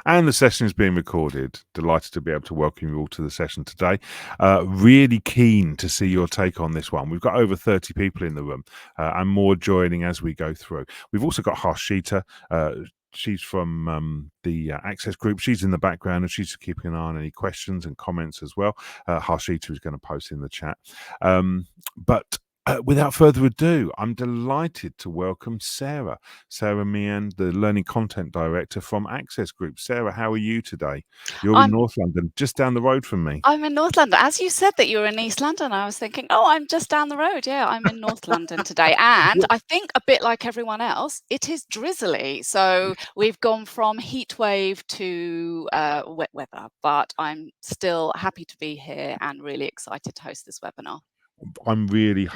And the session is being recorded. Delighted to be able to welcome you all to the session today. Really keen to see your take on this one. We've got over 30 people in the room and more joining as we go through. We've also got Harshita. She's from the Access Group. She's in the background and she's keeping an eye on any questions and comments as well. Harshita is going to post in the chat. But without further ado, I'm delighted to welcome Sarah. Sarah Meehan, the Learning Content Director from Access Group. Sarah, how are you today? You're in I'm North London, just down the road from me. I'm in North London. As you said that you were in East London, I was thinking, "Oh, I'm just down the road." Yeah, I'm in North London today, and I think a bit like everyone else, it is drizzly. So we've gone from heat wave to wet weather, but I'm still happy to be here and really excited to host this webinar. I'm really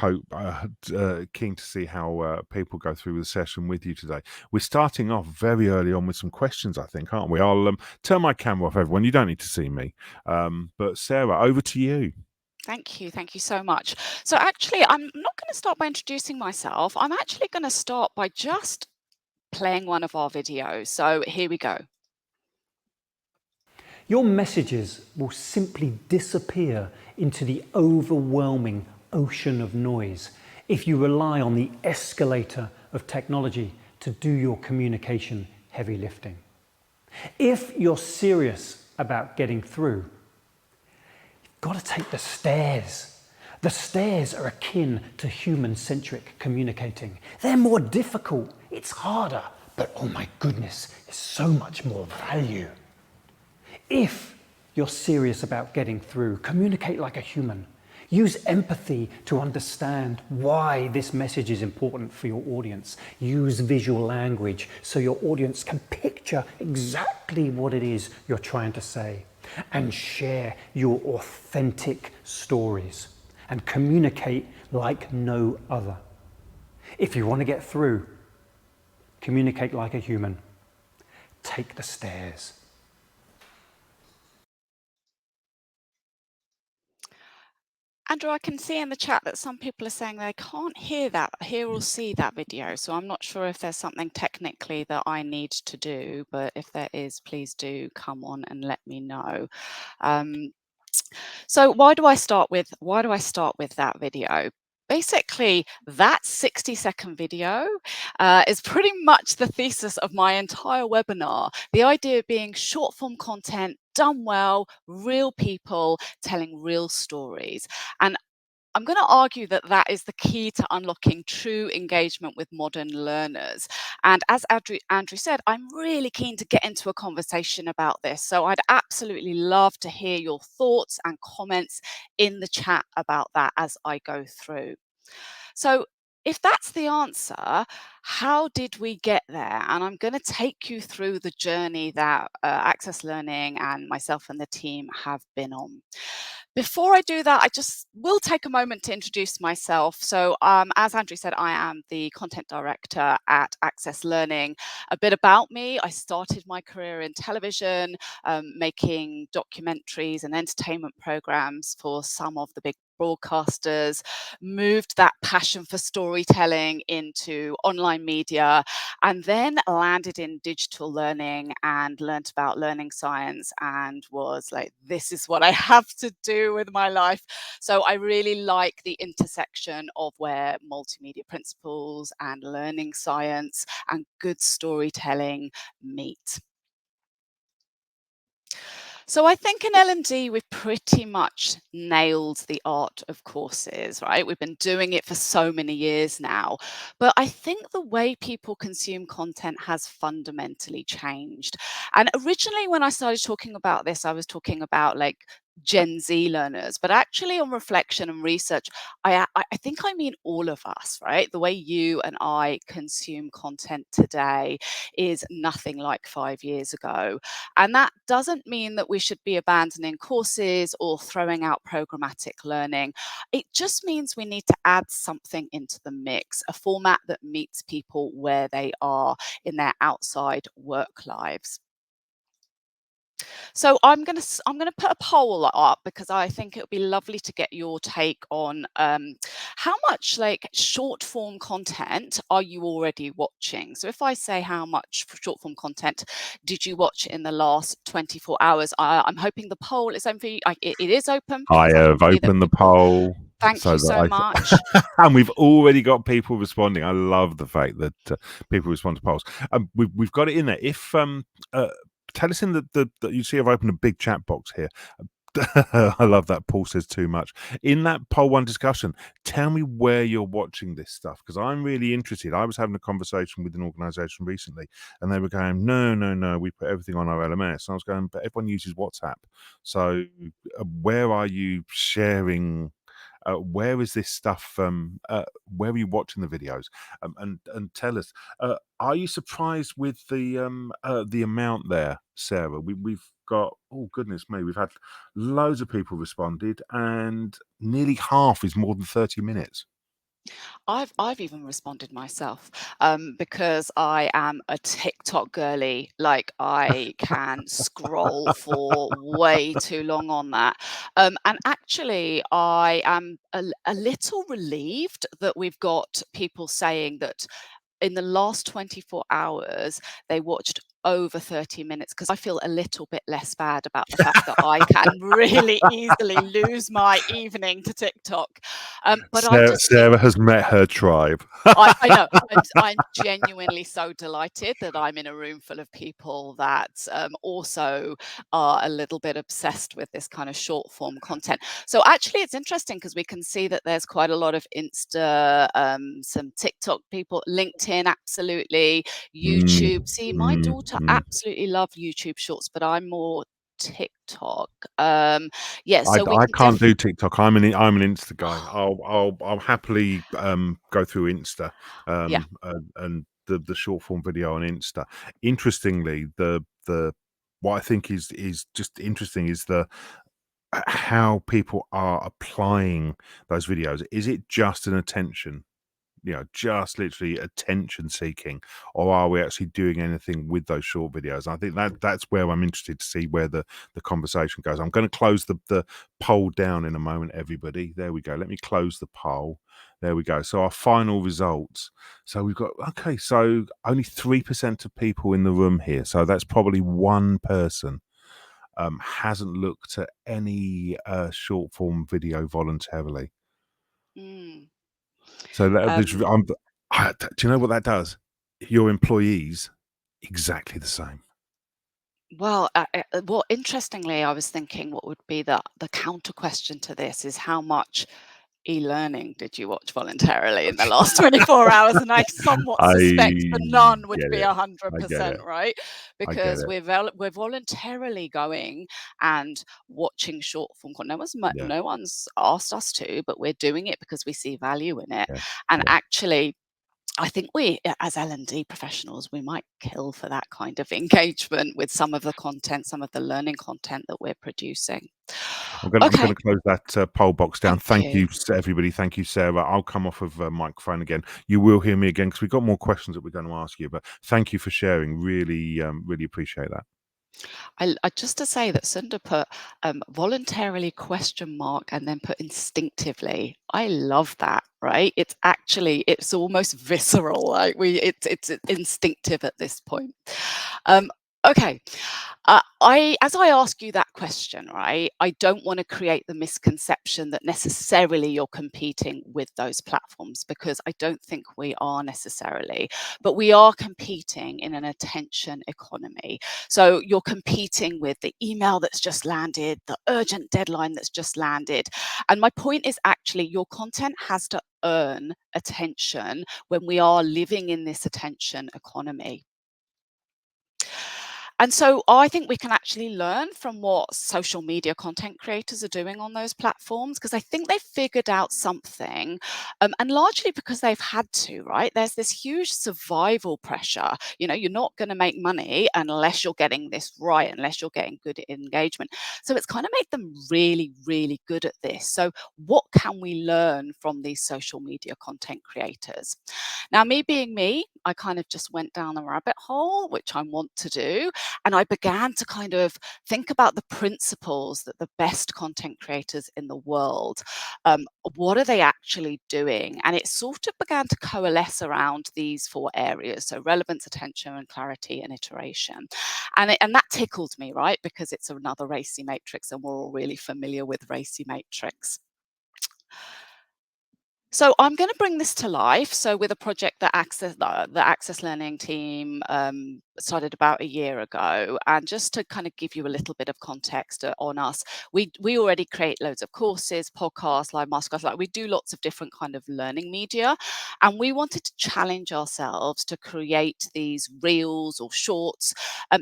keen to see how people go through the session with you today. We're starting off very early on with some questions, I think, aren't we? I'll turn my camera off, everyone. You don't need to see me. But Sarah, over to you. Thank you. Thank you so much. So actually, I'm not going to start by introducing myself. I'm actually going to start by just playing one of our videos. So here we go. Your messages will simply disappear into the overwhelming ocean of noise if you rely on the escalator of technology to do your communication heavy lifting. If you're serious about getting through, you've got to take the stairs. The stairs are akin to human-centric communicating. They're more difficult, it's harder, but oh my goodness, there's so much more value. If you're serious about getting through, communicate like a human. Use empathy to understand why this message is important for your audience. Use visual language so your audience can picture exactly what it is you're trying to say. And share your authentic stories and communicate like no other. If you want to get through, communicate like a human. Take the stairs. Andrew, I can see in the chat that some people are saying they can't hear or see that video. So I'm not sure if there's something technically that I need to do, but if there is, please do come on and let me know. So why do I start with that video? Basically, that 60-second video is pretty much the thesis of my entire webinar. The idea being short form content done well, real people telling real stories. And I'm going to argue that that is the key to unlocking true engagement with modern learners. And as Andrew said, I'm really keen to get into a conversation about this. So I'd absolutely love to hear your thoughts and comments in the chat about that as I go through. So if that's the answer, how did we get there? And I'm going to take you through the journey that Access Learning and myself and the team have been on. Before I do that, I just will take a moment to introduce myself. So as Andrew said, I am the content director at Access Learning. A bit about me, I started my career in television, making documentaries and entertainment programs for some of the big broadcasters, moved that passion for storytelling into online media, and then landed in digital learning and learnt about learning science and was like, this is what I have to do with my life. So I really like the intersection of where multimedia principles and learning science and good storytelling meet. So I think in L&D, we've pretty much nailed the art of courses, right? We've been doing it for so many years now. But I think the way people consume content has fundamentally changed. And originally, when I started talking about this, I was talking about like Gen Z learners, but actually on reflection and research, I think I mean all of us, right? The way you and I consume content today is nothing like 5 years ago. And that doesn't mean that we should be abandoning courses or throwing out programmatic learning. It just means we need to add something into the mix, a format that meets people where they are in their outside work lives. So I'm gonna put a poll up because I think it would be lovely to get your take on how much like short form content are you already watching. So if I say how much short form content did you watch in the last 24 hours, I'm hoping the poll is open for you. It is open I because I can have see that opened the people. poll Thank so you so that much. and we've already got people responding. I love the fact that people respond to polls. We've got it in there. If tell us in the you see, I've opened a big chat box here. I love that. Paul says too much in that poll one discussion. Tell me where you're watching this stuff because I'm really interested. I was having a conversation with an organisation recently, and they were going, "No, we put everything on our LMS." And I was going, "But everyone uses WhatsApp. So where are you sharing?" Where is this stuff? Where are you watching the videos? And tell us. Are you surprised with the amount there, Sarah? We've got, oh goodness me, we've had loads of people responded, and nearly half is more than 30 minutes. I've even responded myself because I am a TikTok girly. Like I can scroll for way too long on that. And actually, I am a little relieved that we've got people saying that in the last 24 hours, they watched over 30 minutes because I feel a little bit less bad about the fact that I can really easily lose my evening to TikTok. But I just think Sarah has met her tribe. I know, and I'm genuinely so delighted that I'm in a room full of people that also are a little bit obsessed with this kind of short form content. So actually, it's interesting because we can see that there's quite a lot of Insta, some TikTok people, LinkedIn, absolutely, Mm, YouTube. See, my mm, daughter mm. absolutely loves YouTube Shorts, but I'm more TikTok. Yeah, so we I can can't do TikTok. I'm an Insta guy. I'll happily go through Insta yeah. and the short form video on Insta. Interestingly, the what I think is just interesting is the how people are applying those videos. Is it just an attention? Just literally attention seeking, or are we actually doing anything with those short videos? I think that's where I'm interested to see where the conversation goes. I'm going to close the poll down in a moment, everybody. There we go. Let me close the poll. There we go. So our final results. So we've got, okay, so only 3% of people in the room here. So that's probably one person hasn't looked at any short form video voluntarily. Mm. So Um, do you know what that does? Your employees, exactly the same. Well, interestingly, I was thinking what would be the counter question to this is how much e-learning did you watch voluntarily in the last 24 hours? And I somewhat I suspect the none would get be it. I get 100%, it. right? I get Because it. we're voluntarily going and watching short form content. Yeah, No one's asked us to, but we're doing it because we see value in it. yeah, And yeah. actually, I think we, as L&D professionals, we might kill for that kind of engagement with some of the content, some of the learning content that we're producing. I'm Okay, gonna close that poll box down. thank Thank you. you, everybody. Thank you, Sarah. I'll come off of microphone again. You will hear me again because we've got more questions that we're going to ask you. But thank you for sharing. Really appreciate that. I just to say that Sunda put voluntarily question mark and then put instinctively. I love that, right? It's almost visceral. Like it's instinctive at this point. Um, okay. As I ask you that question, right, I don't want to create the misconception that necessarily you're competing with those platforms because I don't think we are necessarily, but we are competing in an attention economy. So you're competing with the email that's just landed, the urgent deadline that's just landed. And my point is actually your content has to earn attention when we are living in this attention economy. And so I think we can actually learn from what social media content creators are doing on those platforms because I think they've figured out something, and largely because they've had to, right? There's this huge survival pressure. You're not going to make money unless you're getting this right, unless you're getting good engagement. So it's kind of made them really, really good at this. So what can we learn from these social media content creators? Now, me being me, I kind of just went down the rabbit hole, which I want to do, and I began to kind of think about the principles that the best content creators in the world, what are they actually doing? And it sort of began to coalesce around these 4 areas: so relevance, attention, and clarity, and iteration. And that tickled me, right? Because it's another RACI matrix, and we're all really familiar with RACI matrix. So I'm going to bring this to life. So with a project that the Access Learning team started about a year ago, and just to kind of give you a little bit of context on us, we already create loads of courses, podcasts, live masterclass, like we do lots of different kind of learning media, and we wanted to challenge ourselves to create these reels or shorts,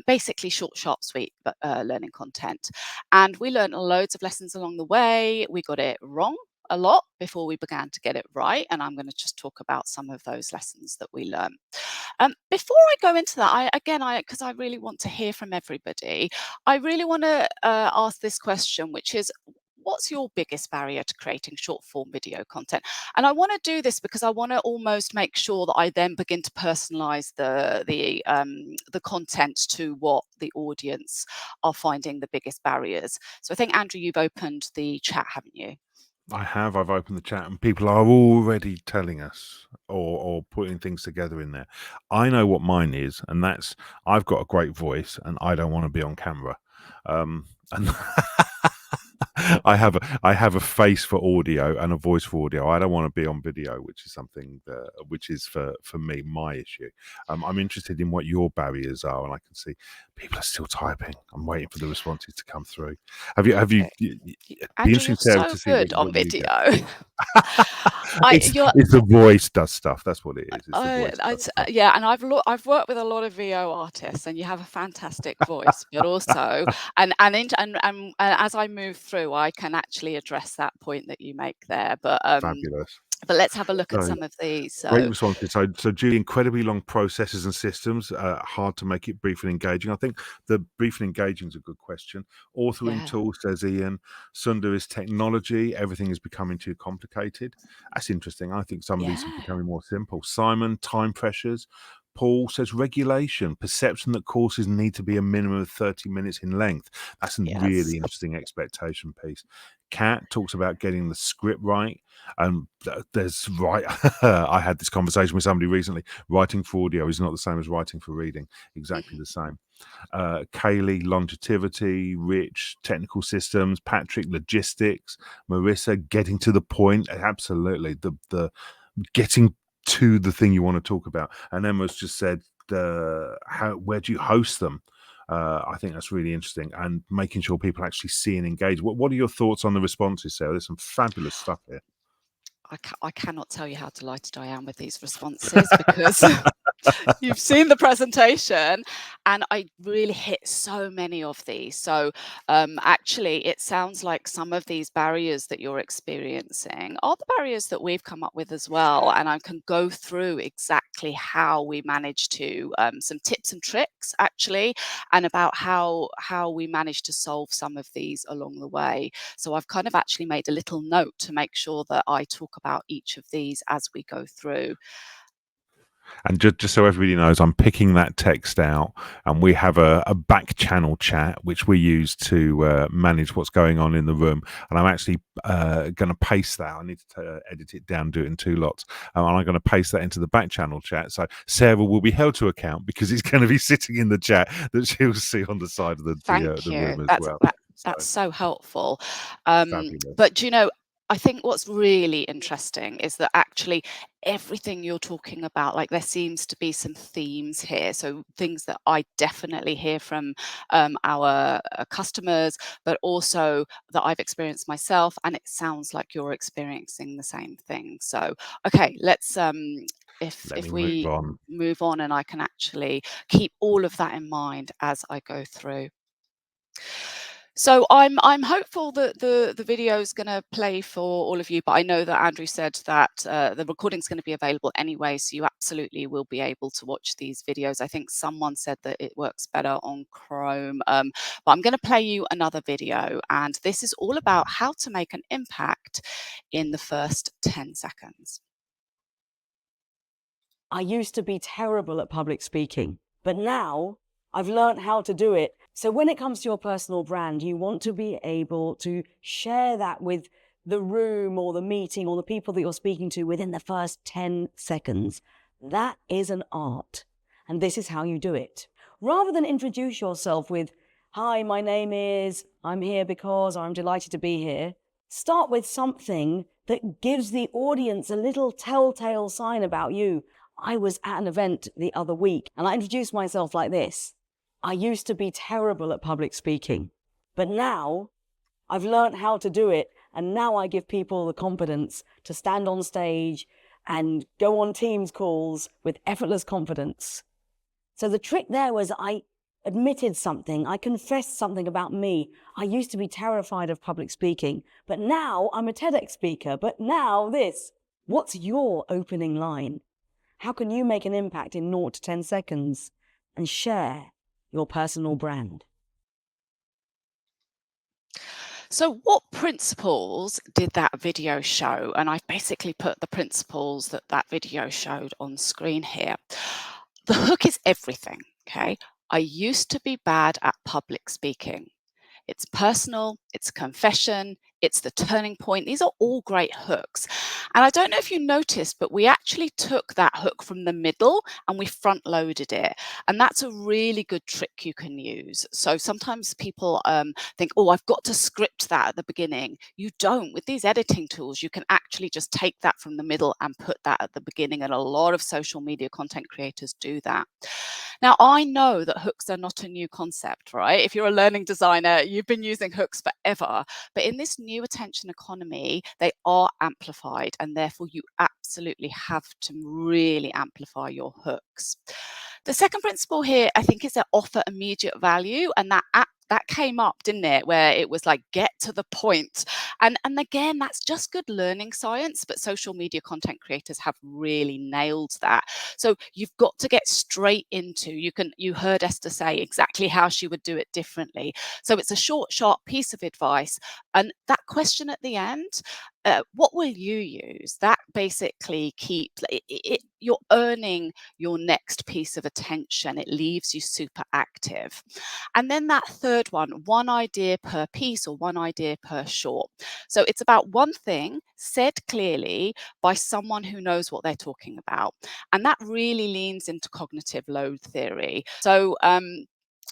basically short, sharp, sweet learning content. And we learned loads of lessons along the way. We got it wrong a lot before we began to get it right, and I'm going to just talk about some of those lessons that we learned. Before I go into that, because I really want to hear from everybody, I really want to ask this question, which is, what's your biggest barrier to creating short form video content? And I want to do this because I want to almost make sure that I then begin to personalize the content to what the audience are finding the biggest barriers. So I think, Andrew, you've opened the chat, haven't you? I've opened the chat and people are already telling us or putting things together in there. I know what mine is, and that's I've got a great voice and I don't want to be on camera. And I have a face for audio and a voice for audio. I don't want to be on video, which is something which is for me my issue. I'm interested in what your barriers are, and I can see people are still typing. I'm waiting for the responses to come through. Have you? Andrew, you're so good on video. It's the voice does stuff. That's what it is. It's the voice. Yeah, and I've worked with a lot of VO artists, and you have a fantastic voice. But also, and as I move through, I can actually address that point that you make there. But Fabulous. But let's have a look at some of these. Great responses. So Julie, incredibly long processes and systems, hard to make it brief and engaging. I think the brief and engaging is a good question. Authoring tool, says Ian. Sundar is technology. Everything is becoming too complicated. That's interesting. I think some of these are becoming more simple. Simon, time pressures. Paul says regulation, perception that courses need to be a minimum of 30 minutes in length. That's a really interesting expectation piece. Kat talks about getting the script right. And there's I had this conversation with somebody recently. Writing for audio is not the same as writing for reading. Exactly the same. Kaylee, longevity. Rich, technical systems. Patrick, logistics. Marissa, getting to the point. Absolutely. The getting to the thing you want to talk about. And Emma's just said, where do you host them? I think that's really interesting, and making sure people actually see and engage. What are your thoughts on the responses, Sarah? There's some fabulous stuff here. I cannot tell you how delighted I am with these responses because you've seen the presentation, and I really hit so many of these. So actually, it sounds like some of these barriers that you're experiencing are the barriers that we've come up with as well. And I can go through exactly how we managed to, some tips and tricks actually, and about how we managed to solve some of these along the way. So I've kind of actually made a little note to make sure that I talk about each of these as we go through. And just so everybody knows, I'm picking that text out, and we have a back channel chat which we use to manage what's going on in the room. And I'm actually going to paste that. I need to edit it down, do it in 2 lots, and I'm going to paste that into the back channel chat. So Sarah will be held to account because it's going to be sitting in the chat that she'll see on the side of the room as well. That's so helpful. But I think what's really interesting is that actually everything you're talking about, like there seems to be some themes here. So things that I definitely hear from our customers, but also that I've experienced myself, and it sounds like you're experiencing the same thing. So, okay, let's if we move on, and I can actually keep all of that in mind as I go through. So I'm hopeful that the video is going to play for all of you, but I know that Andrew said that the recording is going to be available anyway, so you absolutely will be able to watch these videos. I think someone said that it works better on Chrome, but I'm going to play you another video, and this is all about how to make an impact in the first 10 seconds. I used to be terrible at public speaking, but now I've learned how to do it. So when it comes to your personal brand, you want to be able to share that with the room or the meeting or the people that you're speaking to within the first 10 seconds. That is an art. And this is how you do it. Rather than introduce yourself with, "Hi, my name is, I'm here because, I'm delighted to be here." Start with something that gives the audience a little telltale sign about you. I was at an event the other week and I introduced myself like this. I used to be terrible at public speaking, but now I've learned how to do it. And now I give people the confidence to stand on stage and go on Teams calls with effortless confidence. So the trick there was I admitted something. I confessed something about me. I used to be terrified of public speaking, but now I'm a TEDx speaker. But now this. What's your opening line? How can you make an impact in 0 to 10 seconds and share your personal brand? So what principles did that video show? And I've basically put the principles that that video showed on screen here. The hook is everything, okay? I used to be bad at public speaking. It's personal, it's confession, it's the turning point. These are all great hooks. And I don't know if you noticed, but we actually took that hook from the middle and we front loaded it. And that's a really good trick you can use. So sometimes people think, oh, I've got to script that at the beginning. You don't. With these editing tools, you can actually just take that from the middle and put that at the beginning. And a lot of social media content creators do that. Now, I know that hooks are not a new concept, right? If you're a learning designer, you've been using hooks forever. But in this new attention economy, they are amplified, and therefore you absolutely have to really amplify your hooks. The second principle here, I think, is to offer immediate value, and that came up, didn't it? Where it was like, get to the point. And again, that's just good learning science, but social media content creators have really nailed that. So you've got to get straight into, you heard Esther say exactly how she would do it differently. So it's a short, sharp piece of advice. And that question at the end, what will you use? That basically keeps you're earning your next piece of attention. It leaves you super active. And then that third one idea per piece or one idea per short. So it's about one thing said clearly by someone who knows what they're talking about. And that really leans into cognitive load theory. So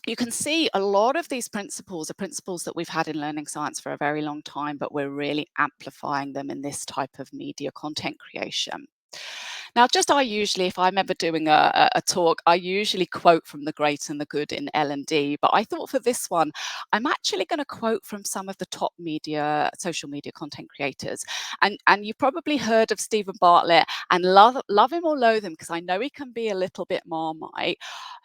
you can see a lot of these principles are principles that we've had in learning science for a very long time, but we're really amplifying them in this type of media content creation. Now, I usually, if I'm ever doing a talk, I usually quote from The Great and the Good in L&D. But I thought for this one, I'm actually going to quote from some of the top social media content creators. And you've probably heard of Stephen Bartlett, and love him or loathe him, because I know he can be a little bit Marmite.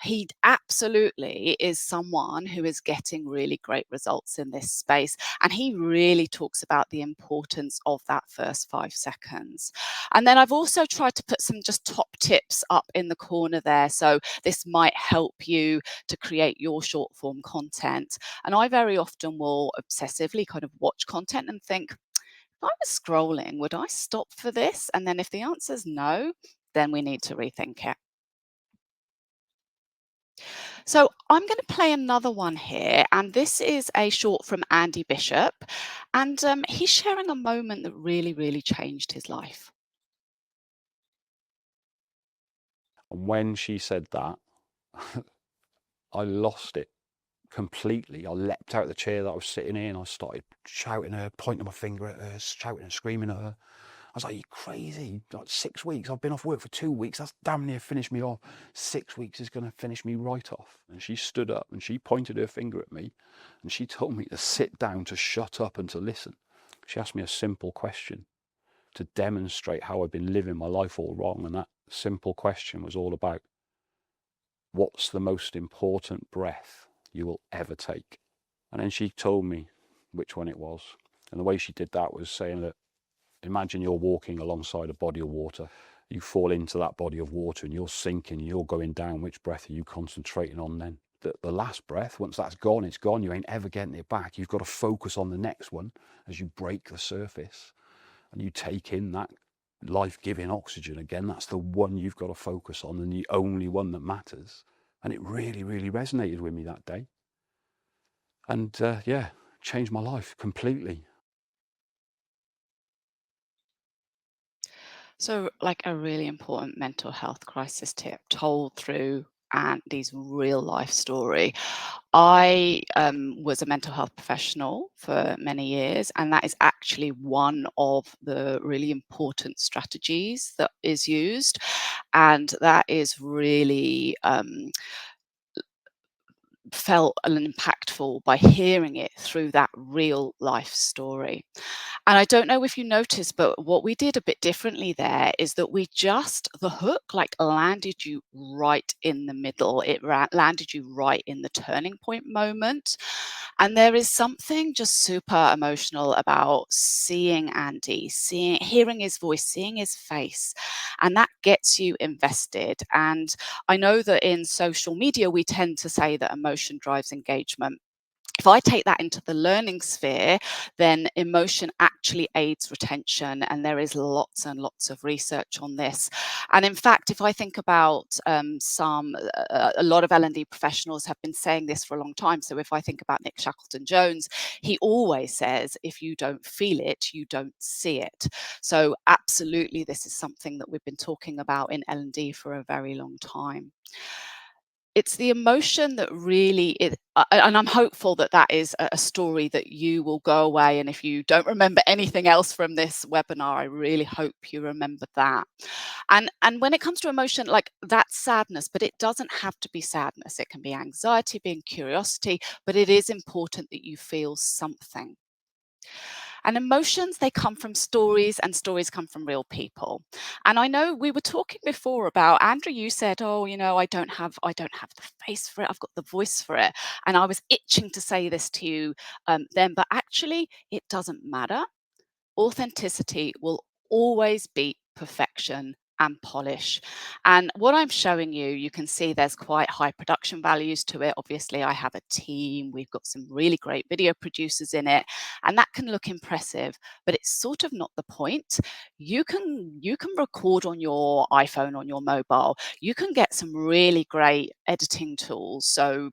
He absolutely is someone who is getting really great results in this space. And he really talks about the importance of that first 5 seconds. And then I've also tried to put some just top tips up in the corner there. So this might help you to create your short form content. And I very often will obsessively kind of watch content and think, if I was scrolling, would I stop for this? And then if the answer is no, then we need to rethink it. So I'm going to play another one here, and this is a short from Andy Bishop, and he's sharing a moment that really, really changed his life. And when she said that, I lost it completely. I leapt out of the chair that I was sitting in. I started shouting at her, pointing my finger at her, shouting and screaming at her. I was like, "You crazy? Like 6 weeks. I've been off work for 2 weeks. That's damn near finished me off. 6 weeks is going to finish me right off." And she stood up and she pointed her finger at me and she told me to sit down, to shut up and to listen. She asked me a simple question to demonstrate how I've been living my life all wrong. And that simple question was all about, what's the most important breath you will ever take? And then she told me which one it was. And the way she did that was saying that, imagine you're walking alongside a body of water. You fall into that body of water and you're sinking, you're going down. Which breath are you concentrating on then? The last breath, once that's gone, it's gone. You ain't ever getting it back. You've got to focus on the next one as you break the surface and you take in that life-giving oxygen again. That's the one you've got to focus on and the only one that matters. And it really, really resonated with me that day. And yeah, changed my life completely. So, like a really important mental health crisis tip told through Andy's real life story. I was a mental health professional for many years, and that is actually one of the really important strategies that is used. And that is really felt impactful by hearing it through that real life story. And I don't know if you noticed, but what we did a bit differently there is that the hook like landed you right in the middle. It landed you right in the turning point moment. And there is something just super emotional about seeing Andy, hearing his voice, seeing his face, and that gets you invested. And I know that in social media, we tend to say that emotion drives engagement. If I take that into the learning sphere, then emotion actually aids retention, and there is lots and lots of research on this. And in fact, if I think about a lot of L&D professionals have been saying this for a long time. So if I think about Nick Shackleton-Jones, he always says, if you don't feel it, you don't see it. So absolutely, this is something that we've been talking about in L&D for a very long time. It's the emotion that really and I'm hopeful that that is a story that you will go away, and if you don't remember anything else from this webinar, I really hope you remember that. And when it comes to emotion, like that's sadness, but it doesn't have to be sadness. It can be anxiety, being curiosity, but it is important that you feel something. And emotions, they come from stories, and stories come from real people. And I know we were talking before about, Andrew, you said, oh, I don't have the face for it. I've got the voice for it. And I was itching to say this to you then, but actually it doesn't matter. Authenticity will always beat perfection and polish. And what I'm showing you, you can see there's quite high production values to it. Obviously, I have a team. We've got some really great video producers in it, and that can look impressive, but it's sort of not the point. You can record on your iPhone, on your mobile. You can get some really great editing tools. So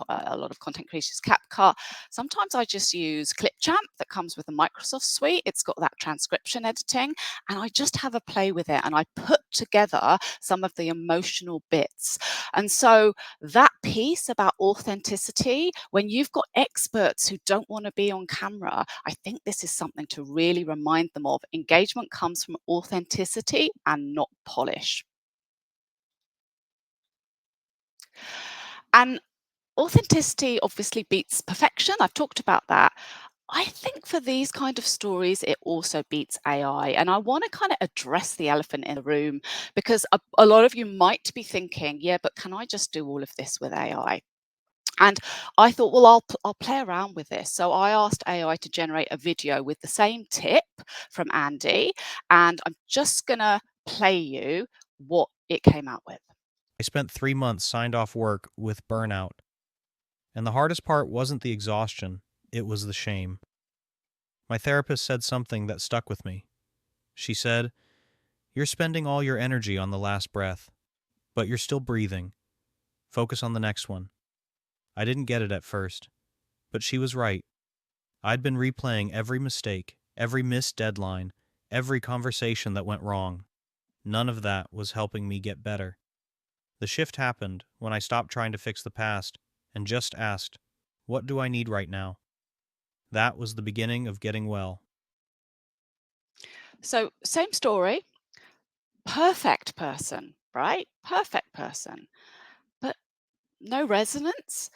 a lot of content creators, CapCut. Sometimes I just use Clipchamp that comes with the Microsoft suite. It's got that transcription editing, and I just have a play with it, and I put together some of the emotional bits. And so that piece about authenticity, when you've got experts who don't want to be on camera, I think this is something to really remind them of. Engagement comes from authenticity and not polish. And authenticity obviously beats perfection. I've talked about that. I think for these kind of stories, it also beats AI. And I want to kind of address the elephant in the room, because a lot of you might be thinking, yeah, but can I just do all of this with AI? And I thought, well, I'll play around with this. So I asked AI to generate a video with the same tip from Andy, and I'm just going to play you what it came out with. I spent 3 months signed off work with burnout. And the hardest part wasn't the exhaustion, it was the shame. My therapist said something that stuck with me. She said, "You're spending all your energy on the last breath, but you're still breathing. Focus on the next one." I didn't get it at first, but she was right. I'd been replaying every mistake, every missed deadline, every conversation that went wrong. None of that was helping me get better. The shift happened when I stopped trying to fix the past and just asked, what do I need right now? That was the beginning of getting well. So same story, perfect person, right? Perfect person, but no resonance.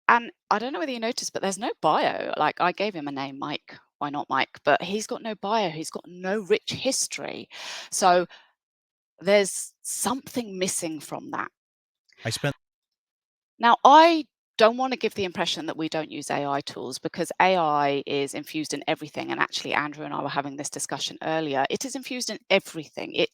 And I don't know whether you noticed, but there's no bio. Like, I gave him a name, Mike. Why not Mike? But he's got no bio. He's got no rich history. So there's something missing from that. Now, I don't want to give the impression that we don't use AI tools, because AI is infused in everything. And actually, Andrew and I were having this discussion earlier. It is infused in everything. It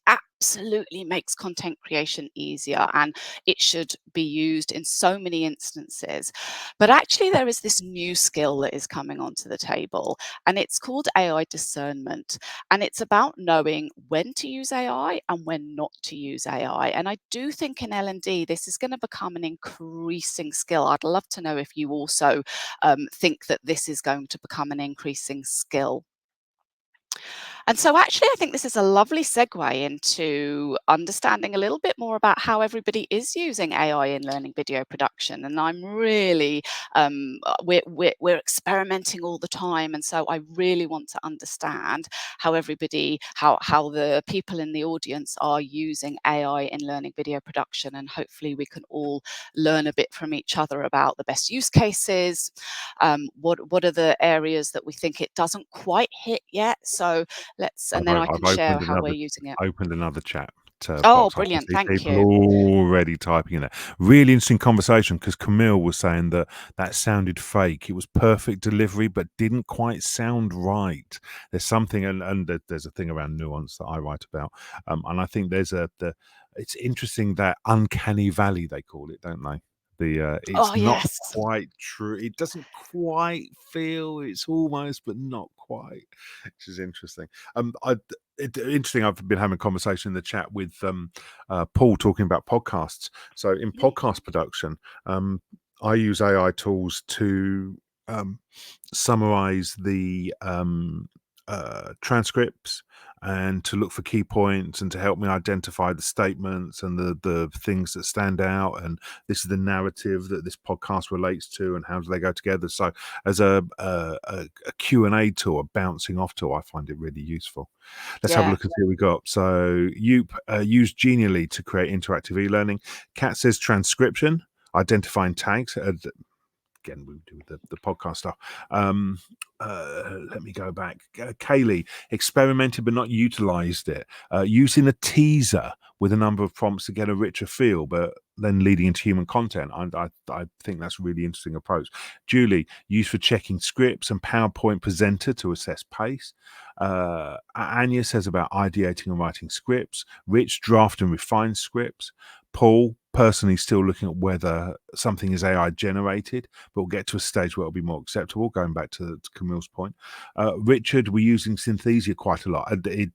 absolutely makes content creation easier, and it should be used in so many instances. But actually, there is this new skill that is coming onto the table, and it's called AI discernment. And it's about knowing when to use AI and when not to use AI. And I do think in L&D, this is going to become an increasing skill. I'd love to know if you also think that this is going to become an increasing skill. And so, actually, I think this is a lovely segue into understanding a little bit more about how everybody is using AI in learning video production. And I'm really, we're experimenting all the time, and so I really want to understand how everybody, how the people in the audience are using AI in learning video production, and hopefully we can all learn a bit from each other about the best use cases. What are the areas that we think it doesn't quite hit yet? So and then I can share how we're using it. Opened another chat Oh, box. I can brilliant. see Thank people you. already typing in there. Really interesting conversation, because Camille was saying that sounded fake. It was perfect delivery, but didn't quite sound right. There's something, and there's a thing around nuance that I write about. And I think there's it's interesting, that uncanny valley, they call it, don't they? It's Oh, not yes. quite true. It doesn't quite feel, it's almost, but not quite, which is interesting. Interesting. I've been having a conversation in the chat with Paul, talking about podcasts. So in podcast production, I use AI tools to summarize the transcripts, and to look for key points, and to help me identify the statements and the things that stand out, and this is the narrative that this podcast relates to, and how do they go together. So as a Q&A tool, a bouncing off tool, I find it really useful. Let's have a Yeah. look and see what we got. So you use Genially to create interactive e-learning. Kat says transcription, identifying tags. Again, we do the podcast stuff. Let me go back. Kaylee, experimented but not utilized it. Using a teaser with a number of prompts to get a richer feel, but then leading into human content. I think that's a really interesting approach. Julie, used for checking scripts and PowerPoint presenter to assess pace. Anya says about ideating and writing scripts. Rich, draft and refine scripts. Paul, personally still looking at whether something is AI generated, but we'll get to a stage where it'll be more acceptable, going back to Camille's point. Richard, we're using Synthesia quite a lot.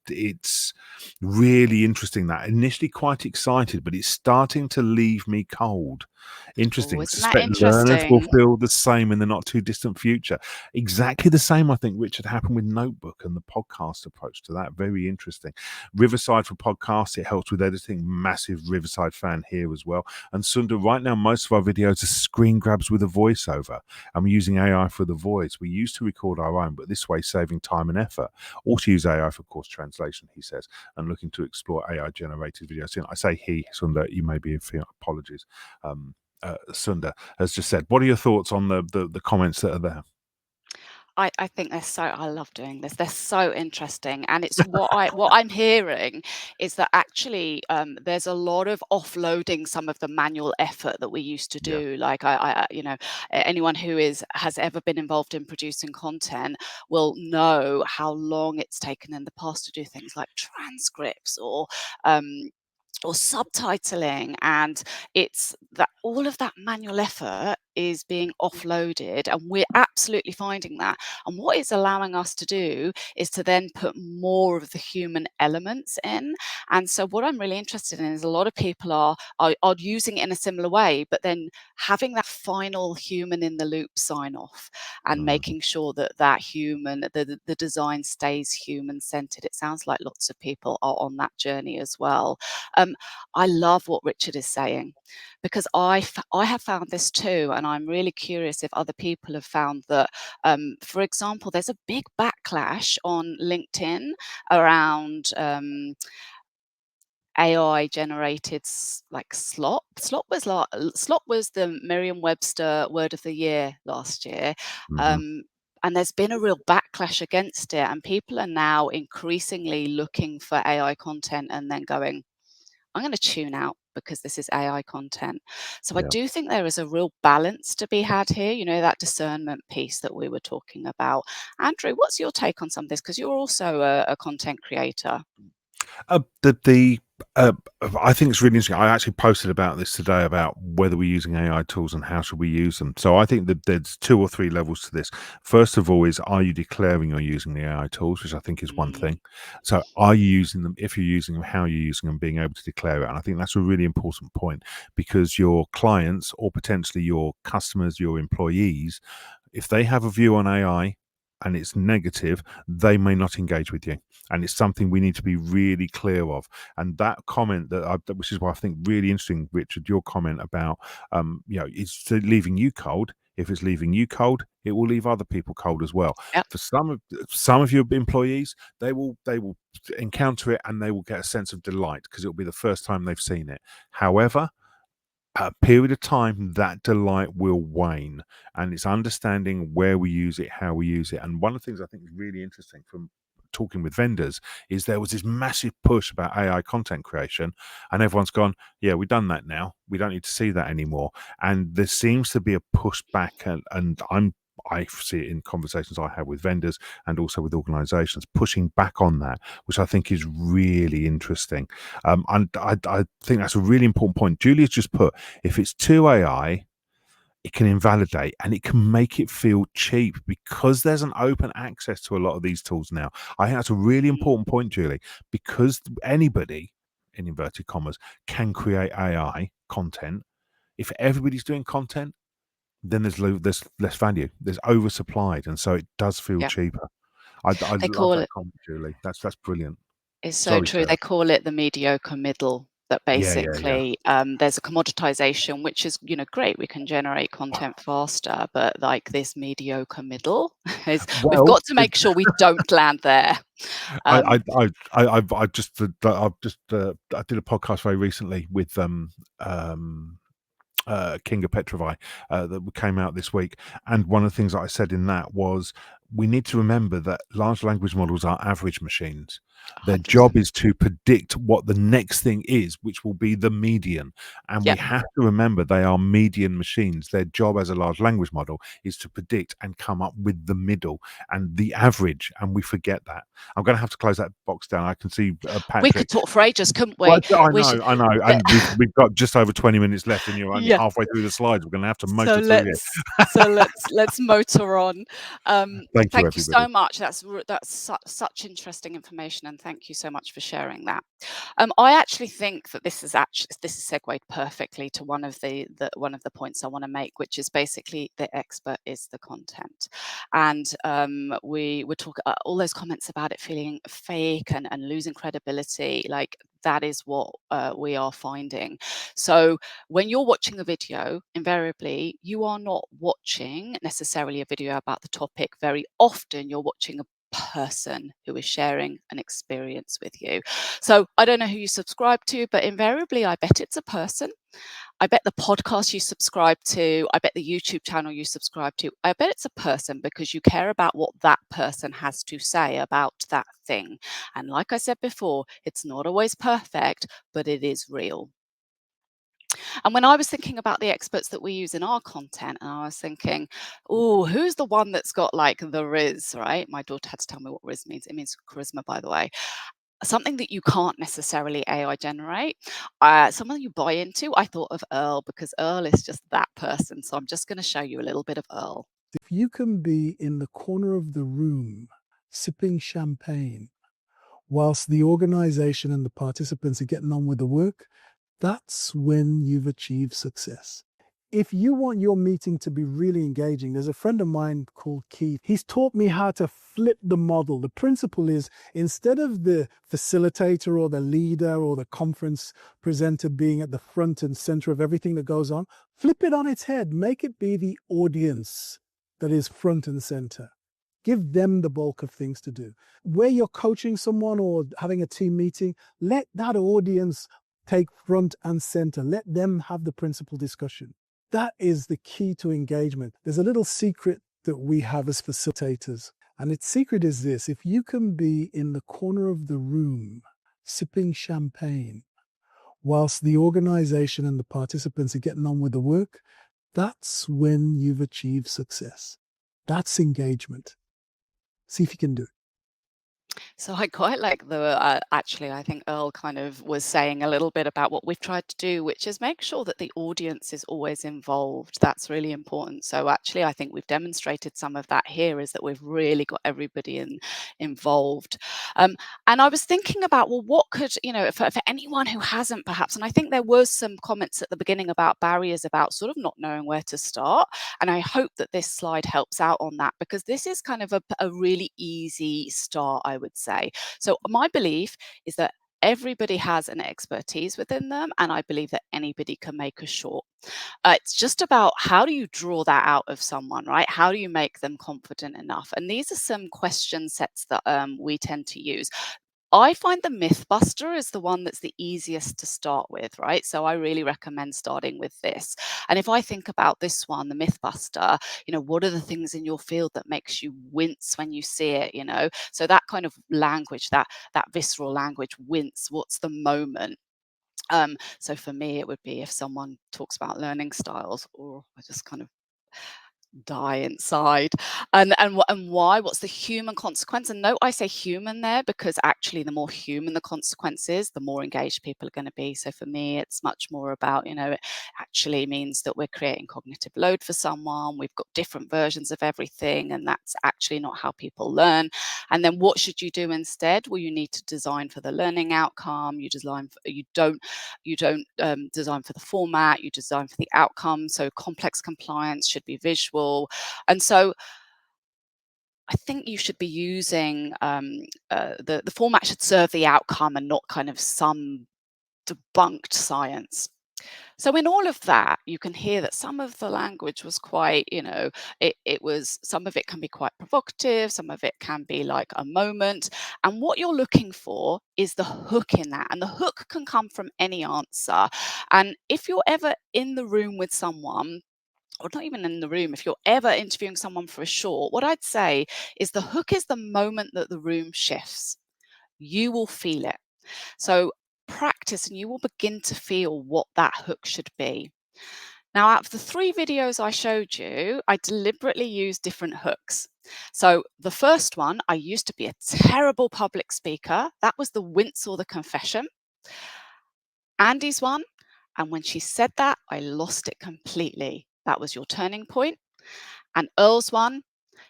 It's really interesting. That initially quite excited, but it's starting to leave me cold. Interesting. Oh, isn't that Suspect learners will interesting? feel the same in the not too distant future. Exactly the same, I think, Richard, happened with Notebook and the podcast approach to that. Very interesting. Riverside for podcasts, it helps with editing. Massive Riverside fan here as well. And Sundar, right now, most of our videos are screen grabs with a voiceover, and we're using AI for the voice. We used to record our own, but this way, saving time and effort. Also use AI for course translation, he says, and looking to explore AI generated videos. I say he, Sundar, you may be, apologies. Sundar has just said, what are your thoughts on the comments that are there? I think I love doing this. They're so interesting, and it's what I'm hearing is that actually there's a lot of offloading some of the manual effort that we used to Yeah. do. Like anyone who has ever been involved in producing content will know how long it's taken in the past to do things like transcripts or subtitling, and it's that all of that manual effort is being offloaded, and we're absolutely finding that. And what it's allowing us to do is to then put more of the human elements in. And so what I'm really interested in is a lot of people are using it in a similar way, but then having that final human in the loop sign off, and making sure that the design stays human centered. It sounds like lots of people are on that journey as well. I love what Richard is saying, because I have found this too, and I'm really curious if other people have found that. For example, there's a big backlash on LinkedIn around AI generated like slop. Slop was the Merriam-Webster word of the year last year. And there's been a real backlash against it, and people are now increasingly looking for AI content and then going, I'm going to tune out because this is AI content. So I Yeah. do think there is a real balance to be had here, that discernment piece that we were talking about. Andrew, what's your take on some of this? Because you're also a content creator. The I think it's really interesting. I actually posted about this today about whether we're using AI tools and how should we use them. So I think that there's 2 or 3 levels to this. First of all is, are you declaring you're using the AI tools, which I think is one thing. So are you using them? If you're using them, how are you using them, being able to declare it? And I think that's a really important point, because your clients, or potentially your customers, your employees, if they have a view on AI and it's negative, they may not engage with you. And it's something we need to be really clear of. And that comment which is why I think really interesting, Richard, your comment about, it's leaving you cold. If it's leaving you cold, it will leave other people cold as well. Yep. For some of your employees, they will encounter it and they will get a sense of delight because it will be the first time they've seen it. However, a period of time, that delight will wane, and it's understanding where we use it, how we use it. And one of the things I think is really interesting from talking with vendors is there was this massive push about AI content creation, and everyone's gone, yeah, we've done that now. We don't need to see that anymore. And there seems to be a push back, and I see it in conversations I have with vendors and also with organizations pushing back on that, which I think is really interesting. And I think that's a really important point. Julia's just put, if it's too AI, it can invalidate and it can make it feel cheap because there's an open access to a lot of these tools now. I think that's a really important point, Julie, because anybody, in inverted commas, can create AI content. If everybody's doing content, then there's less value. There's oversupplied, and so it does feel Yeah. cheaper. I They love call that it, comment, Julie. That's brilliant. it's so Sorry, true. Sarah. They call it the mediocre middle. That Yeah. basically there's a commoditization, which is, great. We can generate content faster, but like this mediocre middle is, we've Well, got to make sure we don't land there. Um, I just did a podcast very recently with Kinga Petrovi that came out this week, and one of the things that I said in that was, we need to remember that large language models are average machines. Their 100%. job is to predict what the next thing is, which will be the median. And we Yep. have to remember they are median machines. Their job as a large language model is to predict and come up with the middle and the average. And we forget that. I'm going to have to close that box down. I can see Patrick. We could talk for ages, couldn't we? Well, I We know, should- and we've got just over 20 minutes left, and you're only Yeah. halfway through the slides. We're going to have to So motor through it. let's motor on. Thank you, so everybody. much. That's such interesting information, and thank you so much for sharing that. I actually think that this is segued perfectly to one of the points I want to make, which is basically the expert is the content. And we were talking all those comments about it feeling fake and losing credibility. Like, that is what we are finding. So when you're watching a video, invariably you are not watching necessarily a video about the topic. Very often you're watching a person who is sharing an experience with you. So I don't know who you subscribe to, but invariably I bet it's a person. I bet the podcast you subscribe to, I bet the YouTube channel you subscribe to, I bet it's a person, because you care about what that person has to say about that thing. And like I said before, it's not always perfect, but it is real. And when I was thinking about the experts that we use in our content, and I was thinking, oh, who's the one that's got like the Riz, right? My daughter had to tell me what Riz means. It means charisma, by the way. Something that you can't necessarily AI generate. Someone you buy into, I thought of Earl, because Earl is just that person. So I'm just going to show you a little bit of Earl. If you can be in the corner of the room sipping champagne whilst the organization and the participants are getting on with the work, that's when you've achieved success. If you want your meeting to be really engaging, there's a friend of mine called Keith. He's taught me how to flip the model. The principle is, instead of the facilitator or the leader or the conference presenter being at the front and center of everything that goes on, flip it on its head. Make it be the audience that is front and center. Give them the bulk of things to do. Where you're coaching someone or having a team meeting, let that audience take front and center. Let them have the principal discussion. That is the key to engagement. There's a little secret that we have as facilitators. And its secret is this: if you can be in the corner of the room sipping champagne whilst the organization and the participants are getting on with the work, that's when you've achieved success. That's engagement. See if you can do it. So I quite like actually, I think Earl kind of was saying a little bit about what we've tried to do, which is make sure that the audience is always involved. That's really important. So actually, I think we've demonstrated some of that here, is that we've really got everybody involved. And I was thinking about, well, what could, for anyone who hasn't perhaps, and I think there was some comments at the beginning about barriers, about sort of not knowing where to start. And I hope that this slide helps out on that, because this is kind of a really easy start, I would say. So my belief is that everybody has an expertise within them, and I believe that anybody can make a short. It's just about, how do you draw that out of someone, right? How do you make them confident enough? And these are some question sets that we tend to use. I find the Mythbuster is the one that's the easiest to start with, right? So I really recommend starting with this. And if I think about this one, the Mythbuster, what are the things in your field that makes you wince when you see it, So that kind of language, that visceral language, wince, what's the moment? So for me, it would be if someone talks about learning styles, or I just kind of die inside. And why? What's the human consequence? And note I say human there, because actually the more human the consequence is, the more engaged people are going to be. So for me, it's much more about, it actually means that we're creating cognitive load for someone. We've got different versions of everything, and that's actually not how people learn. And then what should you do instead? Well, you need to design for the learning outcome. You don't design for the format, you design for the outcome. So complex compliance should be visual. And so I think you should be using the format should serve the outcome, and not kind of some debunked science. So in all of that, you can hear that some of the language was quite, some of it can be quite provocative, some of it can be like a moment. And what you're looking for is the hook in that. And the hook can come from any answer. And if you're ever in the room with someone, or not even in the room, if you're ever interviewing someone for a short, what I'd say is the hook is the moment that the room shifts. You will feel it. So practice, and you will begin to feel what that hook should be. Now, out of the 3 videos I showed you, I deliberately used different hooks. So the first one, I used to be a terrible public speaker. That was the wince or the confession. Andy's one, and when she said that, I lost it completely. That was your turning point. And Earl's one,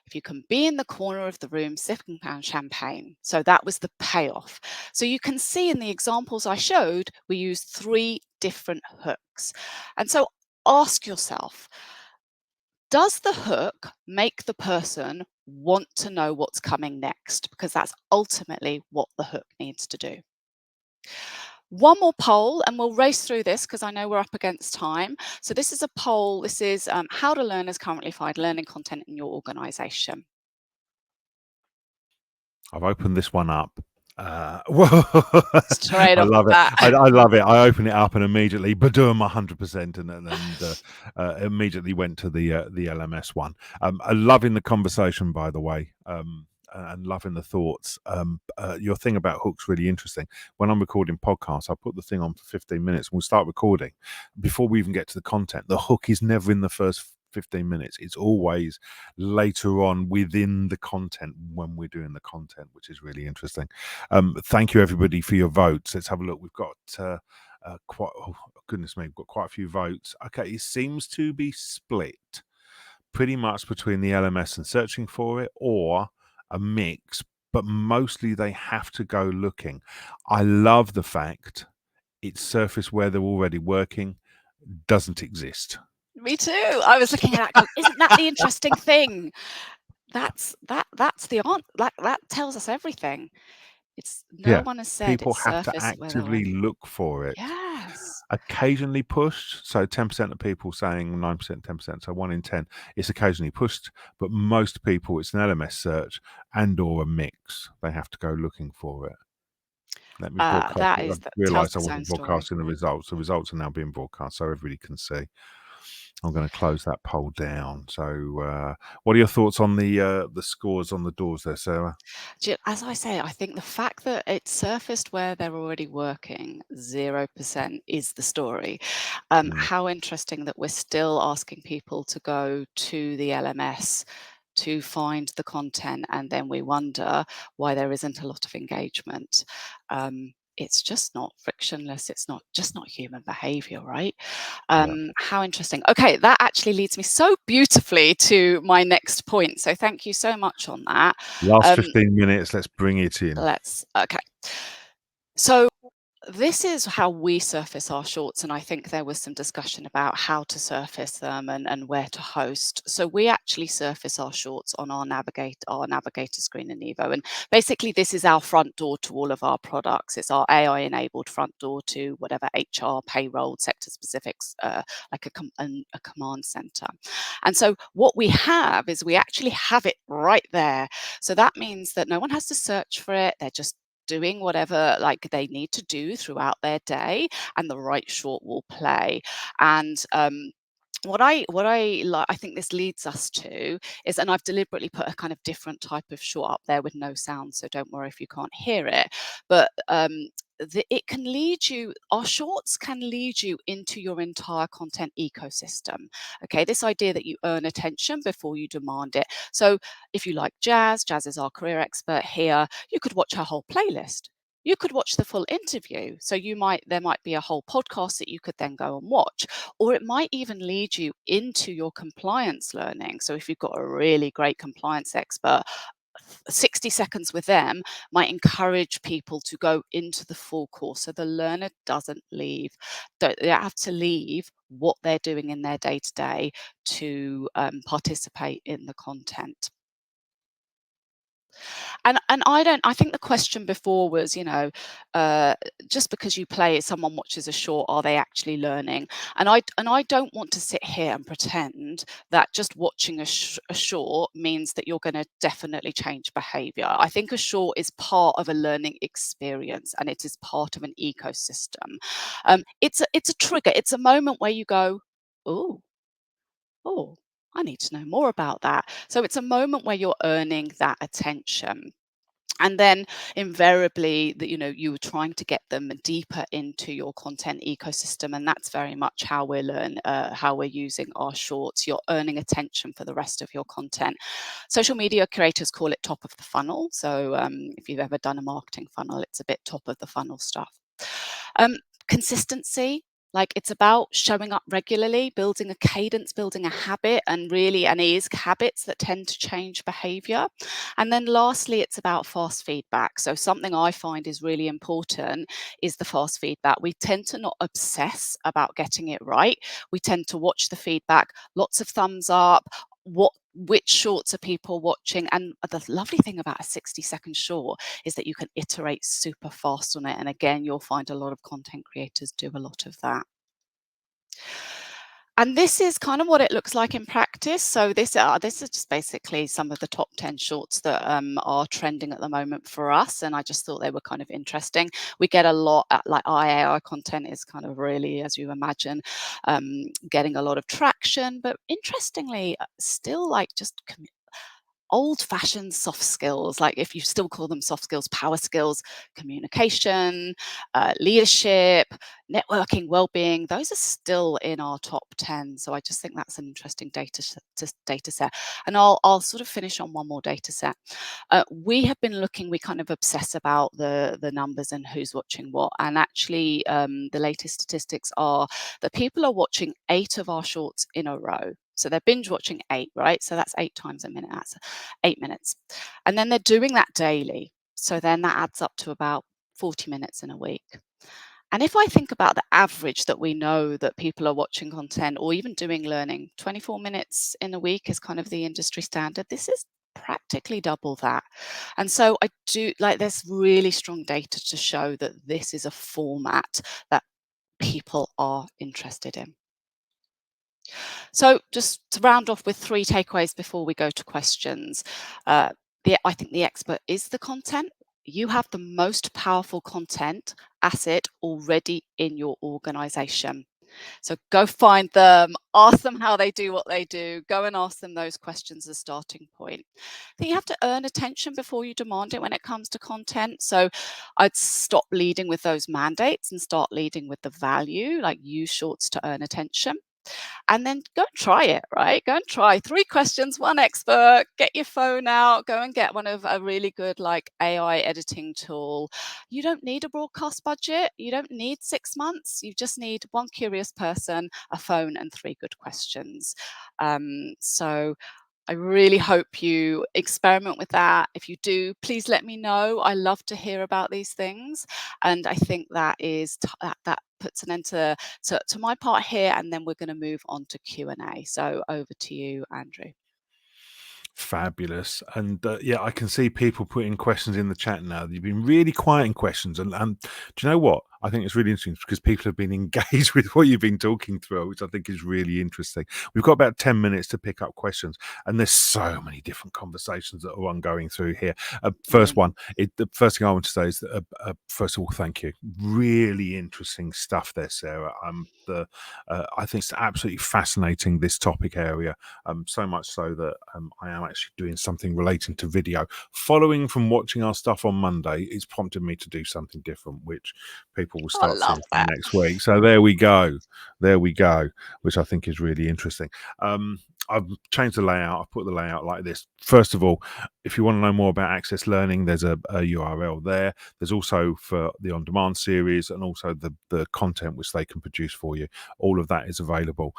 if you can be in the corner of the room sipping champagne. So that was the payoff. So you can see in the examples I showed, we used 3 different hooks. And so ask yourself, does the hook make the person want to know what's coming next? Because that's ultimately what the hook needs to do. One more poll, and we'll race through this because I know we're up against time. So this is a poll. This is how do learners currently find learning content in your organisation? I've opened this one up. I Straight off love the it. bat. I love it. I open it up and immediately, boom, 100%, and immediately went to the LMS one. I'm loving the conversation, by the way, and loving the thoughts. Your thing about hooks really interesting. When I'm recording podcasts, I put the thing on for 15 minutes, and we'll start recording. Before we even get to the content, the hook is never in the first 15 minutes. It's always later on within the content when we're doing the content, which is really interesting. Thank you everybody for your votes. Let's have a look. We've got goodness me, we've got quite a few votes. Okay, it seems to be split pretty much between the LMS and searching for it, or a mix, but mostly they have to go looking. I love the fact it's surface where they're already working doesn't exist. Me too. I was looking at that going, isn't that the interesting thing? That's the answer. That tells us everything. It's no Yeah, one has said people it's have to surface where they're actively working. look for it. Yes. Occasionally pushed, so 10% of people saying 9%, 10%, so 1 in 10, it's occasionally pushed, but most people, it's an LMS search and or a mix. They have to go looking for it. Let me broadcast it. I Tells realised I its own wasn't story. broadcasting the results. The results are now being broadcast, so everybody can see. I'm going to close that poll down. So, what are your thoughts on the scores on the doors there, Sarah? As I say, I think the fact that it's surfaced where they're already working, 0% is the story. How interesting that we're still asking people to go to the LMS to find the content, and then we wonder why there isn't a lot of engagement. It's just not frictionless. It's just not human behavior, right? How interesting. Okay, that actually leads me so beautifully to my next point. So thank you so much on that. Last 15 minutes, let's bring it in. Okay. So this is how we surface our shorts, and I think there was some discussion about how to surface them and where to host. So we actually surface our shorts on our navigator screen in Nevo, and basically this is our front door to all of our products. It's our AI-enabled front door to whatever HR, payroll, sector specifics, like a command center. And so what we have is we actually have it right there. So that means that no one has to search for it. They're just doing whatever like they need to do throughout their day, and the right short will play. And what I think this leads us to is, and I've deliberately put a kind of different type of short up there with no sound, so don't worry if you can't hear it, but it can lead you, our shorts can lead you into your entire content ecosystem. Okay, this idea that you earn attention before you demand it. So if you like Jazz is our career expert here, you could watch her whole playlist. You could watch the full interview. So there might be a whole podcast that you could then go and watch, or it might even lead you into your compliance learning. So if you've got a really great compliance expert, 60 seconds with them might encourage people to go into the full course. So the learner doesn't leave. They have to leave what they're doing in their day-to-day to participate in the content. And I think the question before was, just because you play, someone watches a short, are they actually learning? And I don't want to sit here and pretend that just watching a short means that you're going to definitely change behavior. I think a short is part of a learning experience, and it is part of an ecosystem. It's a trigger. It's a moment where you go, oh, I need to know more about that. So it's a moment where you're earning that attention. And then invariably that, you're trying to get them deeper into your content ecosystem. And that's very much how we're using our shorts. You're earning attention for the rest of your content. Social media creators call it top of the funnel. So if you've ever done a marketing funnel, it's a bit top of the funnel stuff. Consistency. Like, it's about showing up regularly, building a cadence, building a habit, and it is habits that tend to change behavior. And then lastly, it's about fast feedback. So something I find is really important is the fast feedback. We tend to not obsess about getting it right. We tend to watch the feedback, lots of thumbs up, which shorts are people watching. And the lovely thing about a 60-second short is that you can iterate super fast on it. And again, you'll find a lot of content creators do a lot of that. And this is kind of what it looks like in practice. So this is just basically some of the top 10 shorts that are trending at the moment for us. And I just thought they were kind of interesting. We get a lot, like AI content is kind of really, as you imagine, getting a lot of traction. But interestingly, still like just old-fashioned soft skills, like if you still call them soft skills, power skills, communication, leadership, networking, well-being, those are still in our top 10. So I just think that's an interesting data set. And I'll sort of finish on one more data set. We have been looking, we kind of obsess about the numbers and who's watching what. And actually, the latest statistics are that people are watching 8 of our shorts in a row. So they're binge watching 8, right? So that's 8 times a minute. That's 8 minutes. And then they're doing that daily. So then that adds up to about 40 minutes in a week. And if I think about the average that we know that people are watching content or even doing learning, 24 minutes in a week is kind of the industry standard. This is practically double that. And so I do like, there's really strong data to show that this is a format that people are interested in. So just to round off with 3 takeaways before we go to questions. I think the expert is the content. You have the most powerful content asset already in your organization. So go find them, ask them how they do what they do, go and ask them those questions as a starting point. I think you have to earn attention before you demand it when it comes to content. So I'd stop leading with those mandates and start leading with the value, like use shorts to earn attention. and then go and try it, right? Go and try 3 questions, 1 expert, get your phone out, go and get one of a really good like AI editing tool. You don't need a broadcast budget. You don't need 6 months. You just need 1 curious person, a phone, and 3 good questions. So I really hope you experiment with that. If you do, please let me know. I love to hear about these things, and I think that is that puts an end to my part here, and then we're going to move on to Q&A. So over to you, Andrew. Fabulous. And yeah, I can see people putting questions in the chat now. You've been really quiet in questions. And do you know what? I think it's really interesting because people have been engaged with what you've been talking through, which I think is really interesting. We've got about 10 minutes to pick up questions, and there's so many different conversations that are ongoing through here. First one, the first thing I want to say is that, first of all, thank you. Really interesting stuff there, Sarah. I think it's absolutely fascinating, this topic area, so much so that I am actually doing something relating to video. Following from watching our stuff on Monday, it's prompted me to do something different, which people will start love seeing that. next week. So there we go, which I think is really interesting. I've changed the layout. I've put the layout like this. First of all, if you want to know more about Access Learning, there's a URL there. There's also for the on-demand series and also the content which they can produce for you. All of that is available.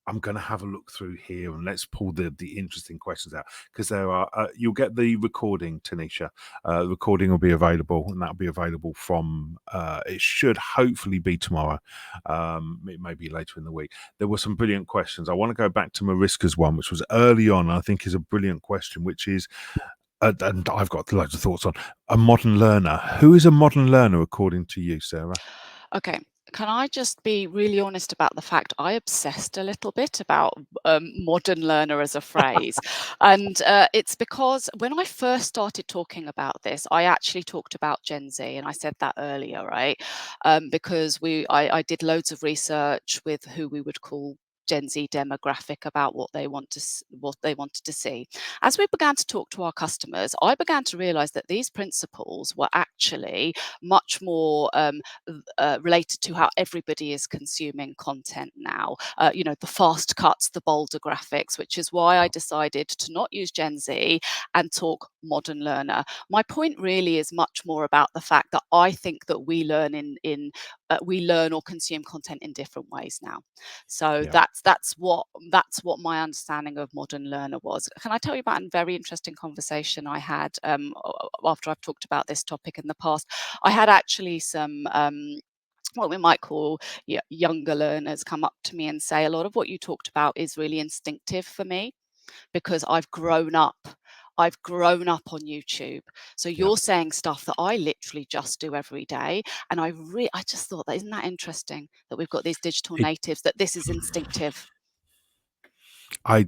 I'm going to have a look through here and let's pull the interesting questions out, because there are you'll get the recording, Tanisha. The recording will be available, and that'll be available from it should hopefully be tomorrow. It may be later in the week. There were some brilliant questions. I want to go back to Mariska's one, which was early on. I think is a brilliant question, which is and I've got loads of thoughts on a modern learner. Who is a modern learner according to you, Sarah? Okay. Can I just be really honest about the fact I obsessed a little bit about modern learner as a phrase? And it's because when I first started talking about this, I actually talked about Gen Z, and I said that earlier, right? Because I did loads of research with who we would call Gen Z demographic about what they wanted to see. As we began to talk to our customers, I began to realize that these principles were actually much more related to how everybody is consuming content now. The fast cuts, the bolder graphics, which is why I decided to not use Gen Z and talk modern learner. My point really is much more about the fact that I think that we learn we learn or consume content in different ways now. So Yeah. that's what my understanding of modern learner was. Can I tell you about a very interesting conversation I had after I've talked about this topic in the past? I had actually some what we might call younger learners come up to me and say, a lot of what you talked about is really instinctive for me because I've grown up on YouTube. So you're saying stuff that I literally just do every day. And I just thought that, isn't that interesting that we've got these digital It- natives, that this is instinctive. This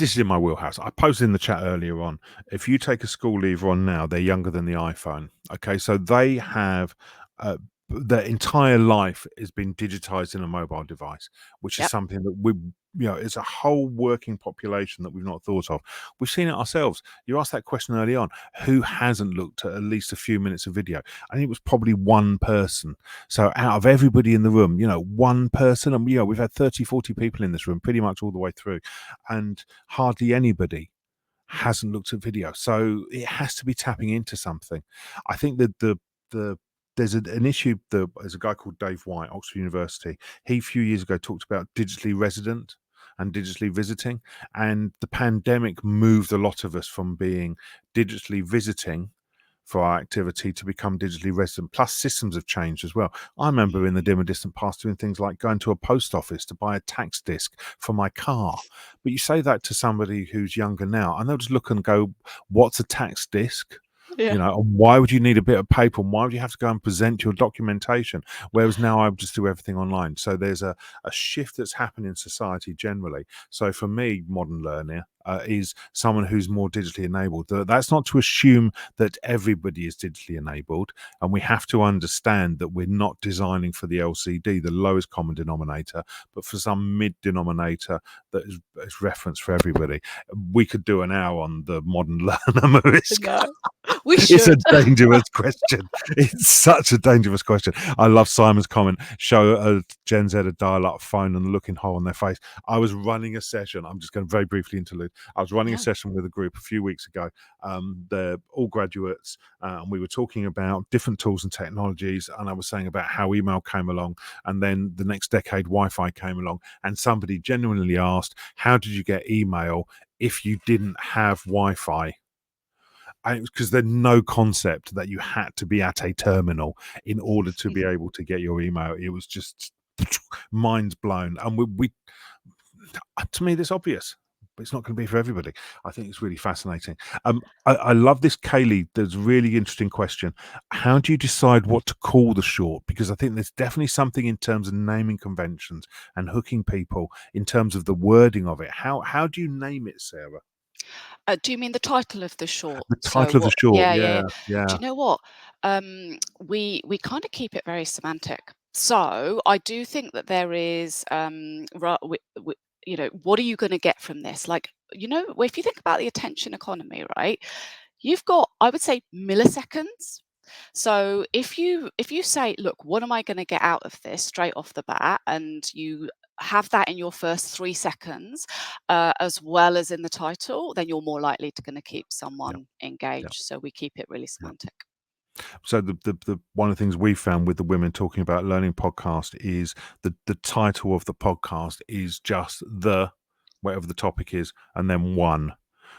is in my wheelhouse. I posted in the chat earlier on. If you take a school leaver on now, they're younger than the iPhone. Okay, so they have their entire life has been digitized in a mobile device, which is Yep. something that it's a whole working population that we've not thought of. We've seen it ourselves. You asked that question early on. Who hasn't looked at least a few minutes of video? I think it was probably one person. So out of everybody in the room, one person, and we've had 30, 40 people in this room pretty much all the way through, and hardly anybody hasn't looked at video. So it has to be tapping into something. I think that there's an issue. There's a guy called Dave White, Oxford University. He a few years ago talked about digitally resident and digitally visiting, and the pandemic moved a lot of us from being digitally visiting for our activity to become digitally resident. Plus systems have changed as well. I remember in the dim and distant past doing things like going to a post office to buy a tax disc for my car. But you say that to somebody who's younger now and they'll just look and go, what's a tax disc? Yeah. And why would you need a bit of paper? And why would you have to go and present your documentation? Whereas now I just do everything online. So there's a shift that's happened in society generally. So for me, modern learner, is someone who's more digitally enabled. That's not to assume that everybody is digitally enabled, and we have to understand that we're not designing for the LCD, the lowest common denominator, but for some mid denominator that is reference for everybody. We could do an hour on the modern learner, Mariska. We It's a should. dangerous question. It's such a dangerous question. I love Simon's comment. Show a Gen Z a dial-up phone and the looking hole on their face. I was running a session. I'm just going to very briefly interlude. I was running a Yeah. session with a group a few weeks ago. They're all graduates, and we were talking about different tools and technologies. And I was saying about how email came along, and then the next decade, Wi-Fi came along. And somebody genuinely asked, "How did you get email if you didn't have Wi-Fi?" And it was because there's no concept that you had to be at a terminal in order to be able to get your email. It was just minds blown. And we to me, that's obvious, but it's not going to be for everybody. I think it's really fascinating. I love this, Kaylee. There's a really interesting question. How do you decide what to call the short? Because I think there's definitely something in terms of naming conventions and hooking people in terms of the wording of it. How do you name it, Sarah? Do you mean the title of the short? The So title of the what? short, Yeah. yeah. Do you know what? We kind of keep it very semantic. So I do think that there is, what are you going to get from this? Like, if you think about the attention economy, right? You've got, I would say, milliseconds. So if you say, look, what am I going to get out of this straight off the bat, and you have that in your first 3 seconds, as well as in the title, then you're more likely to going to keep someone engaged. So we keep it really semantic. So the one of the things we found with the Women Talking About Learning podcast is the title of the podcast is just the whatever the topic is, and then one.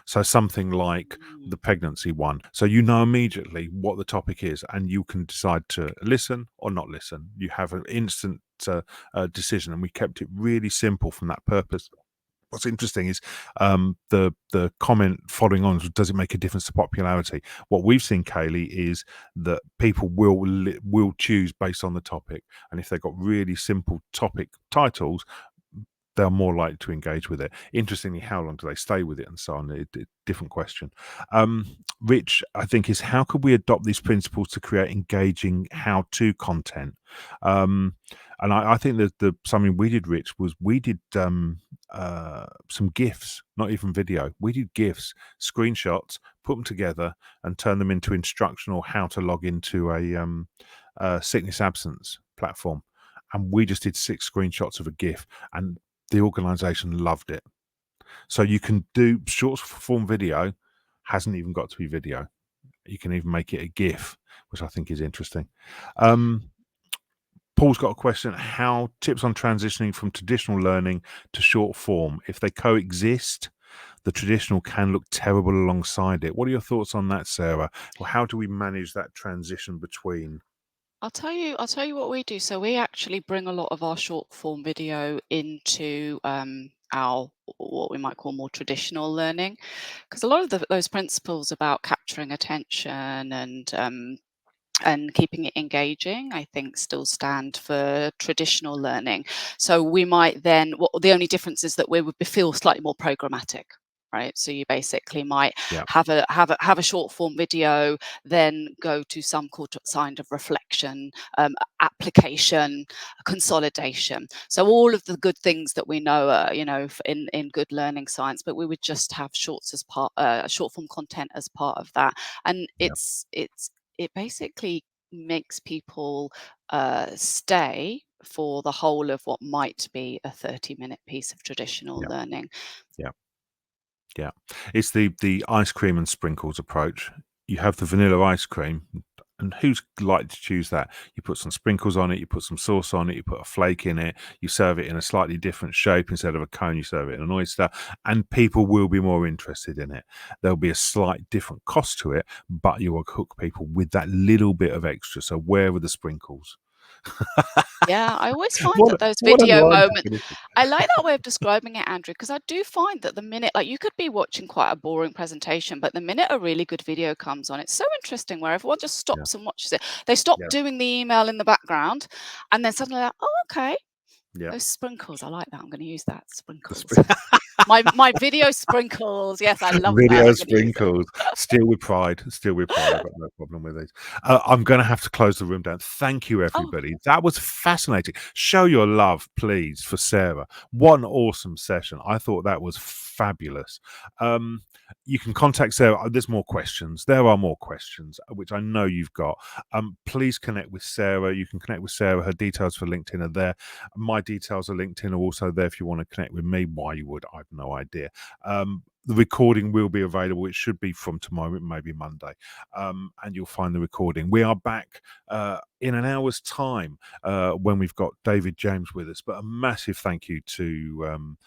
So something like the pregnancy one. So you know immediately what the topic is, and you can decide to listen or not listen. You have an instant decision, and we kept it really simple from that purpose. What's interesting is the comment following on, does it make a difference to popularity? What we've seen, Kaylee, is that people will choose based on the topic, and if they've got really simple topic titles, they're more likely to engage with it. Interestingly, how long do they stay with it and so on? Different question. Rich, I think, is how could we adopt these principles to create engaging how-to content? And I think that something we did, Rich, was we did some GIFs, not even video. We did GIFs, screenshots, put them together and turn them into instructional how to log into a sickness absence platform. And we just did 6 screenshots of a GIF, and the organization loved it. So you can do short form video, hasn't even got to be video. You can even make it a GIF, which I think is interesting. Paul's got a question. How tips on transitioning from traditional learning to short form? If they coexist, the traditional can look terrible alongside it. What are your thoughts on that, Sarah? Well, how do we manage that transition between? I'll tell you what we do. So we actually bring a lot of our short form video into our what we might call more traditional learning, because a lot of those principles about capturing attention and keeping it engaging, I think, still stand for traditional learning. So we might then, the only difference is that we would feel slightly more programmatic. Right, so you basically might have a short form video, then go to some kind of reflection, application, consolidation. So all of the good things that we know, in good learning science, but we would just have short form content as part of that, and it basically makes people stay for the whole of what might be a 30-minute piece of traditional learning. Yeah, it's the ice cream and sprinkles approach. You have the vanilla ice cream, and who's likely to choose that? You put some sprinkles on it, you put some sauce on it, you put a flake in it, you serve it in a slightly different shape. Instead of a cone, you serve it in an oyster, and people will be more interested in it. There'll be a slight different cost to it, but you will hook people with that little bit of extra. So where are the sprinkles? Yeah, I always find What that those what a video line moments, definition. I like that way of describing it, Andrew, because I do find that the minute, like, you could be watching quite a boring presentation, but the minute a really good video comes on, it's so interesting where everyone just stops and watches it. They stop doing the email in the background, and then suddenly like, oh, okay, Yeah. those sprinkles, I like that. I'm going to use that, sprinkles. My video sprinkles. Yes, I love that. Video I'm gonna use it. sprinkles. Still with pride. Still with pride. I've got no problem with these. I'm going to have to close the room down. Thank you, Oh, everybody. That was fascinating. Show your love, please, for Sarah. What an awesome session. I thought that was fabulous. You can contact Sarah. There's more questions. There are more questions, which I know you've got. Please connect with Sarah. You can connect with Sarah. Her details for LinkedIn are there. My details of LinkedIn are also there if you want to connect with me. Why you would, I've no idea. The recording will be available. It should be from tomorrow, it may be Monday, and you'll find the recording. We are back in an hour's time when we've got David James with us. But a massive thank you to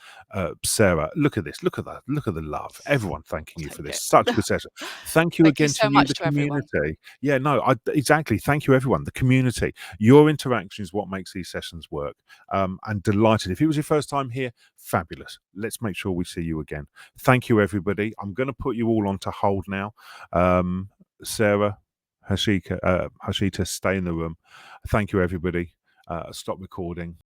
Sarah. Look at this. Look at that. Look at the love. Everyone thanking you for take this. it. Such a good session. Thank you Thank you again so to you, much the to everyone. community. Yeah, no, exactly. Thank you, everyone. The community. Your interaction is what makes these sessions work. And delighted. If it was your first time here, fabulous. Let's make sure we see you again. Thank you, everybody. I'm going to put you all onto hold now. Sarah, Hashita, stay in the room. Thank you, everybody. Stop recording.